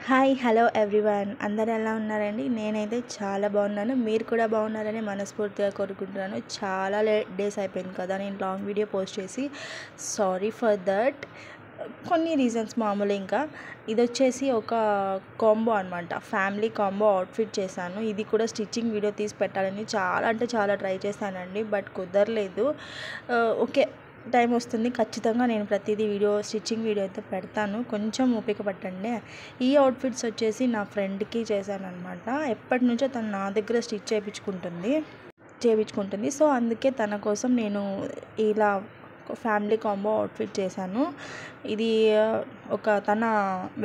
Hi hello everyone, అందరు ఎలా ఉన్నారండి? నేనైతే చాలా బాగున్నాను. మీరు కూడా బాగున్నారని మనస్ఫూర్తిగా కోరుకుంటున్నాను. చాలా డేస్ అయిపోయింది కదా నేను లాంగ్ వీడియో పోస్ట్ చేసి. Sorry for that. కొన్ని రీజన్స్ మామూలు. ఇంకా ఇది వచ్చేసి ఒక కాంబో అనమాట, ఫ్యామిలీ కాంబో అవుట్ఫిట్ చేశాను. ఇది కూడా స్టిచ్చింగ్ వీడియో తీసి పెట్టాలని చాలా అంటే చాలా ట్రై చేశానండి, బట్ కుదరలేదు. ఓకే, టైం వస్తుంది, ఖచ్చితంగా నేను ప్రతిదీ స్టిచ్చింగ్ వీడియో అయితే పెడతాను. కొంచెం ఓపిక పట్టండి. ఈ అవుట్ఫిట్స్ వచ్చేసి నా ఫ్రెండ్కి చేశానమాట. ఎప్పటి నుంచో తను నా దగ్గర స్టిచ్ చేయించుకుంటుంది. సో అందుకే తన కోసం నేను ఇలా ఫ్యామిలీ కాంబో అవుట్ఫిట్ చేశాను. ఇది తన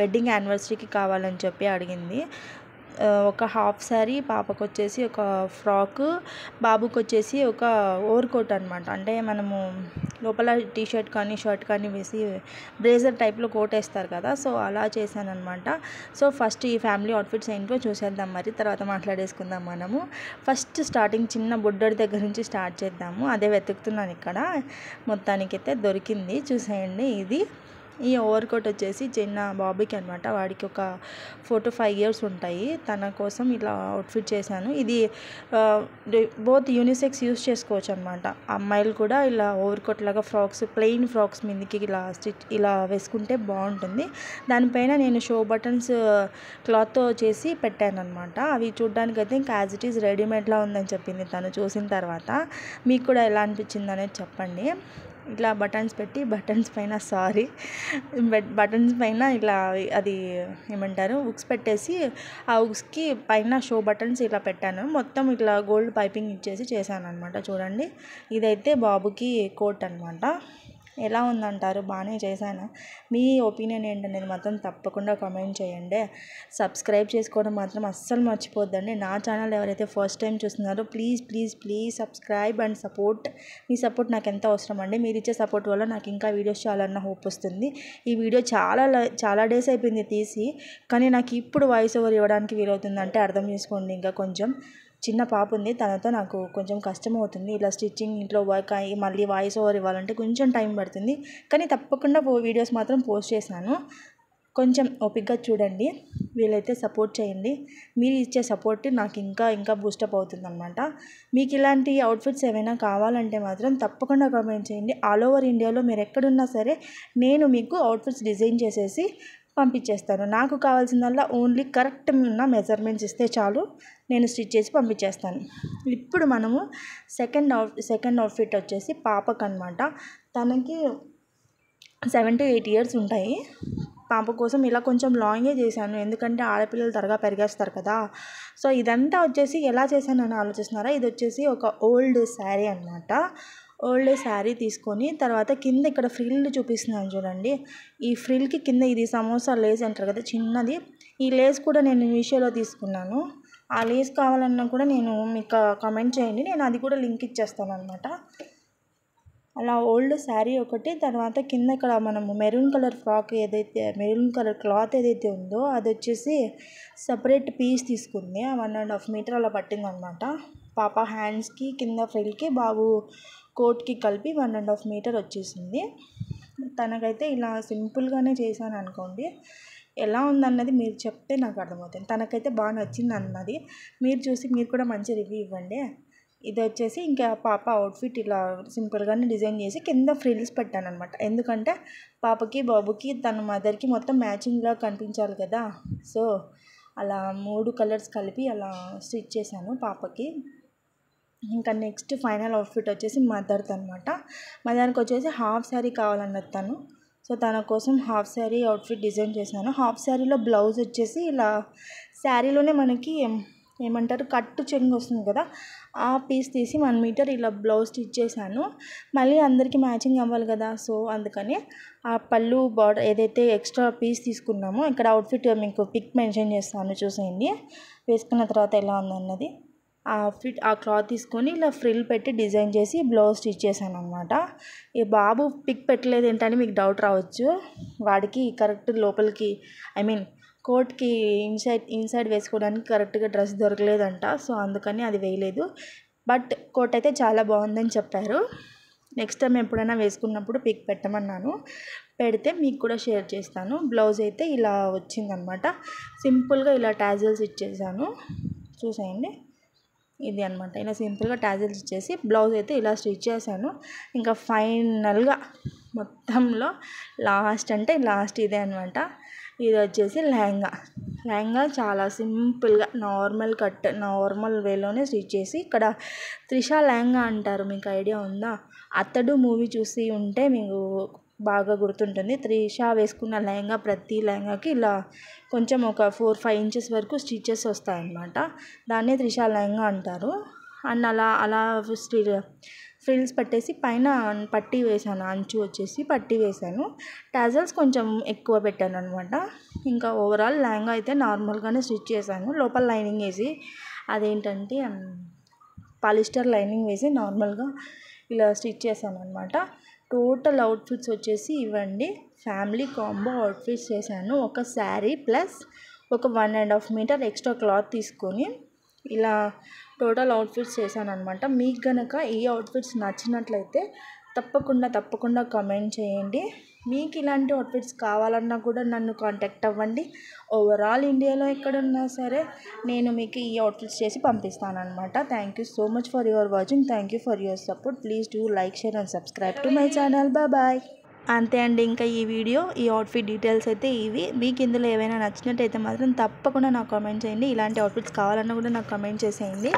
వెడ్డింగ్ యానివర్సరీకి కావాలని చెప్పి అడిగింది. ఒక హాఫ్ శారీ, పాపకు వచ్చేసి ఒక ఫ్రాక్, బాబుకి వచ్చేసి ఒక ఓవర్ కోట్ అనమాట. అంటే మనము లోపల టీషర్ట్ కానీ షర్ట్ కానీ వేసి బ్లేజర్ టైప్లో కోట్ వేస్తారు కదా, సో అలా చేశానమాట. సో ఫస్ట్ ఈ ఫ్యామిలీ అవుట్ఫిట్స్ ఏంటో చూసేద్దాం, మరి తర్వాత మాట్లాడేసుకుందాం మనము. ఫస్ట్ స్టార్టింగ్ చిన్న బుడ్డడి దగ్గర నుంచి స్టార్ట్ చేద్దాము. అదే వెతుకుతున్నాను ఇక్కడ, మొత్తానికైతే దొరికింది. చూసేయండి, ఈ ఓవర్ కోట్ వచ్చేసి చిన్న బాబుకి అనమాట. వాడికి ఒక 4 to 5 years ఉంటాయి. తన కోసం ఇలా అవుట్ఫిట్ చేశాను. ఇది బోత్ యూనిసెక్స్ యూస్ చేసుకోవచ్చు అనమాట. అమ్మాయిలు కూడా ఇలా ఓవర్ కోట్ లాగా ప్లెయిన్ ఫ్రాక్స్ మీదకి ఇలా వేసుకుంటే బాగుంటుంది. దానిపైన నేను షో బటన్స్ క్లాత్తో చేసి పెట్టాను అనమాట. అవి చూడ్డానికైతే ఇంకా యాజ్ ఇట్ ఈజ్ రెడీమేడ్లా ఉందని చెప్పింది తను చూసిన తర్వాత. మీకు కూడా ఎలా అనిపించింది అనేది చెప్పండి. ఇట్లా బటన్స్ పైన ఇలా అది ఏమంటారు, ఉక్స్ పెట్టేసి ఆ ఉక్స్కి పైన షో బటన్స్ ఇలా పెట్టాను. మొత్తం ఇట్లా గోల్డ్ పైపింగ్ ఇచ్చేసి చేశాను అనమాట. చూడండి, ఇదైతే బాబుకి కోట్ అనమాట. ఎలా ఉందంటారు? బాగానే చేశాను. మీ ఒపీనియన్ ఏంటనేది మాత్రం తప్పకుండా కామెంట్ చేయండి. సబ్స్క్రైబ్ చేసుకోవడం మాత్రం అస్సలు మర్చిపోద్దండి. నా ఛానల్ ఎవరైతే ఫస్ట్ టైం చూస్తున్నారో please subscribe and support. Me support నాకు ఎంత అవసరం అండి. మీరు ఇచ్చే సపోర్ట్ వల్ల నాకు ఇంకా వీడియోస్ చేయాలన్న హోప్ వస్తుంది. ఈ వీడియో చాలా డేస్ అయిపోయింది తీసి, కానీ నాకు ఇప్పుడు వాయిస్ ఓవర్ ఇవ్వడానికి వీలవుతుందంటే అర్థం చేసుకోండి. ఇంకా కొంచెం చిన్న పాప ఉంది, తనతో నాకు కొంచెం కష్టం అవుతుంది. ఇలా స్టిచ్చింగ్, ఇంట్లో వర్క్ అయ్యి మళ్ళీ వాయిస్ ఓవర్ ఇవ్వాలంటే కొంచెం టైం పడుతుంది. కానీ తప్పకుండా వీడియోస్ మాత్రం పోస్ట్ చేశాను. కొంచెం ఓపికగా చూడండి, వీలైతే సపోర్ట్ చేయండి. మీరు ఇచ్చే సపోర్ట్ నాకు ఇంకా బూస్టప్ అవుతుంది అనమాట. మీకు ఇలాంటి అవుట్ఫిట్స్ ఏమైనా కావాలంటే మాత్రం తప్పకుండా కామెంట్ చేయండి. ఆల్ ఓవర్ ఇండియాలో మీరు ఎక్కడున్నా సరే నేను మీకు అవుట్ఫిట్స్ డిజైన్ చేసేసి పంపించేస్తాను. నాకు కావాల్సిందల్లా ఓన్లీ కరెక్ట్ ఉన్న మెజర్మెంట్స్ ఇస్తే చాలు, నేను స్టిచ్ చేసి పంపించేస్తాను. ఇప్పుడు మనము సెకండ్ అవుట్ఫిట్ వచ్చేసి పాపకు అనమాట. తనకి 7 to 8 years ఉంటాయి. పాప కోసం ఇలా కొంచెం లాంగే చేశాను, ఎందుకంటే ఆడపిల్లలు త్వరగా పెరిగేస్తారు కదా. సో ఇదంతా వచ్చేసి ఎలా చేశానని ఆలోచిస్తున్నారా? ఇది వచ్చేసి ఒక ఓల్డ్ శారీ అనమాట. ఓల్డ్ శారీ తీసుకొని తర్వాత కింద ఇక్కడ ఫ్రిల్ చూపిస్తున్నాను చూడండి. ఈ ఫ్రిల్కి కింద ఇది సమోసా లేస్ అంటారు కదా, చిన్నది. ఈ లేస్ కూడా నేను మీషోలో తీసుకున్నాను. ఆ లేస్ కావాలన్నా కూడా నేను మీకు కామెంట్ చేయండి, నేను అది కూడా లింక్ ఇచ్చేస్తాను అనమాట. అలా ఓల్డ్ శారీ ఒకటి, తర్వాత కింద ఇక్కడ మనము మెరూన్ కలర్ క్లాత్ ఏదైతే ఉందో అది వచ్చేసి సపరేట్ పీస్ తీసుకుంది. 1.5 meter అలా పట్టింది అనమాట. పాప హ్యాండ్స్కి, కింద ఫ్రిల్కి, బాబు కోట్కి కలిపి 1.5 meter వచ్చేసింది. తనకైతే ఇలా సింపుల్గానే చేశాను అనుకోండి. ఎలా ఉందన్నది మీరు చెప్తే నాకు అర్థమవుతుంది. తనకైతే బాగా నచ్చింది అన్నది. మీరు చూసి మీరు కూడా మంచి రివ్యూ ఇవ్వండి. ఇది వచ్చేసి ఇంకా పాప అవుట్ఫిట్ ఇలా సింపుల్గానే డిజైన్ చేసి కింద ఫ్రిల్స్ పెట్టాను అనమాట. ఎందుకంటే పాపకి, బాబుకి, తన మదర్కి మొత్తం మ్యాచింగ్లా కనిపించాలి కదా. సో అలా 3 కలర్స్ కలిపి అలా స్టిచ్ చేశాను పాపకి. ఇంకా నెక్స్ట్ ఫైనల్ అవుట్ఫిట్ వచ్చేసి మదర్ది అనమాట. మదర్కి వచ్చేసి హాఫ్ శారీ కావాలన్నది తను. సో తన కోసం హాఫ్ శారీ అవుట్ఫిట్ డిజైన్ చేశాను. హాఫ్ శారీలో బ్లౌజ్ వచ్చేసి ఇలా శారీలోనే మనకి ఏమంటారు, కట్టు చెంగు వస్తుంది కదా, ఆ పీస్ తీసి 1 meter ఇలా బ్లౌజ్ స్టిచ్ చేశాను. మళ్ళీ అందరికీ మ్యాచింగ్ అవ్వాలి కదా, సో అందుకని ఆ పళ్ళు బార్డర్ ఏదైతే ఎక్స్ట్రా పీస్ తీసుకున్నామో, ఇక్కడ అవుట్ఫిట్ మీకు పిక్ మెన్షన్ చేస్తాను, చూసేయండి. వేసుకున్న తర్వాత ఎలా ఉందన్నది. ఆ క్లాత్ తీసుకొని ఇలా ఫ్రిల్ పెట్టి డిజైన్ చేసి బ్లౌజ్ స్టిచ్ చేశాను అనమాట. ఈ బాబు పిక్ పెట్టలేదు ఏంటని మీకు డౌట్ రావచ్చు. వాడికి కరెక్ట్ లోపలికి కోట్కి ఇన్సైడ్ వేసుకోవడానికి కరెక్ట్గా డ్రెస్ దొరకలేదంట, సో అందుకని అది వేయలేదు. బట్ కోట్ అయితే చాలా బాగుందని చెప్పారు. నెక్స్ట్ టైం ఎప్పుడైనా వేసుకున్నప్పుడు పిక్ పెట్టమన్నాను, పెడితే మీకు కూడా షేర్ చేస్తాను. బ్లౌజ్ అయితే ఇలా వచ్చిందనమాట. సింపుల్గా ఇలా టాజిల్స్ ఇచ్చేసాను, చూసేయండి. ఇది అనమాట, ఇలా సింపుల్గా టాజిల్స్ ఇచ్చేసి బ్లౌజ్ అయితే ఇలా స్టిచ్ చేశాను. ఇంకా ఫైనల్గా మొత్తంలో లాస్ట్ ఇదే అనమాట. ఇది వచ్చేసి లెహంగా చాలా సింపుల్గా నార్మల్ కట్, నార్మల్ వేలోనే స్టిచ్ చేసి, ఇక్కడ త్రిష లెహంగా అంటారు, మీకు ఐడియా ఉందా? అతడు మూవీ చూసి ఉంటే మీకు బాగా గుర్తుంటుంది. త్రిష వేసుకున్న లెహంగా, ప్రతి లెహంగాకి ఇలా కొంచెం ఒక 4-5 ఇంచెస్ వరకు స్టిచెస్ వస్తాయన్నమాట. దాన్నే త్రిష లెహంగా అంటారు. అండ్ అలా ఫ్రిల్స్ పెట్టేసి పైన పట్టీ వేసాను, అంచు వచ్చేసి పట్టీ వేసాను. టాజల్స్ కొంచెం ఎక్కువ పెట్టాను అనమాట. ఇంకా ఓవరాల్ లెహంగా అయితే నార్మల్గానే స్టిచ్ చేశాను. లోపల లైనింగ్ వేసి, అదేంటంటే పాలిస్టర్ లైనింగ్ వేసి నార్మల్గా ఇలా స్టిచ్ చేశాను అనమాట. టోటల్ అవుట్ఫిట్స్ వచ్చేసి ఇవ్వండి, ఫ్యామిలీ కాంబో అవుట్ఫిట్స్ చేశాను. ఒక శారీ ప్లస్ ఒక 1.5 మీటర్ ఎక్స్ట్రా క్లాత్ తీసుకొని ఇలా టోటల్ అవుట్ఫిట్స్ చేశాను అనమాట. మీకు కనుక ఈ అవుట్ఫిట్స్ నచ్చినట్లయితే తప్పకుండా కమెంట్ చేయండి. మీకు ఇలాంటి అవుట్ఫిట్స్ కావాలన్నా కూడా నన్ను కాంటాక్ట్ అవ్వండి. ఓవరాల్ ఇండియాలో ఎక్కడున్నా సరే నేను మీకు ఈ అవుట్ఫిట్స్ చేసి పంపిస్తాను అనమాట. Thank you so much for your watching. Thank you for your support. Please do like, share and subscribe to my channel. Bye. అంతే అండి, ఇంకా ఈ అవుట్ఫిట్ డీటెయిల్స్ అయితే ఇవి. మీకు ఇందులో ఏవైనా నచ్చినట్టయితే మాత్రం తప్పకుండా నాకు కామెంట్ చేయండి. ఇలాంటి అవుట్ఫిట్స్ కావాలన్నా కూడా నాకు కామెంట్ చేసేయండి.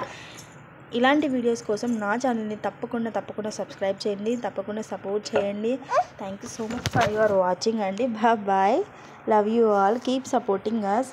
ఇలాంటి వీడియోస్ కోసం నా ఛానల్ని తప్పకుండా సబ్స్క్రైబ్ చేయండి, తప్పకుండా సపోర్ట్ చేయండి. Thank you so much for your watching అండి. Bye. Love you all. Keep supporting us.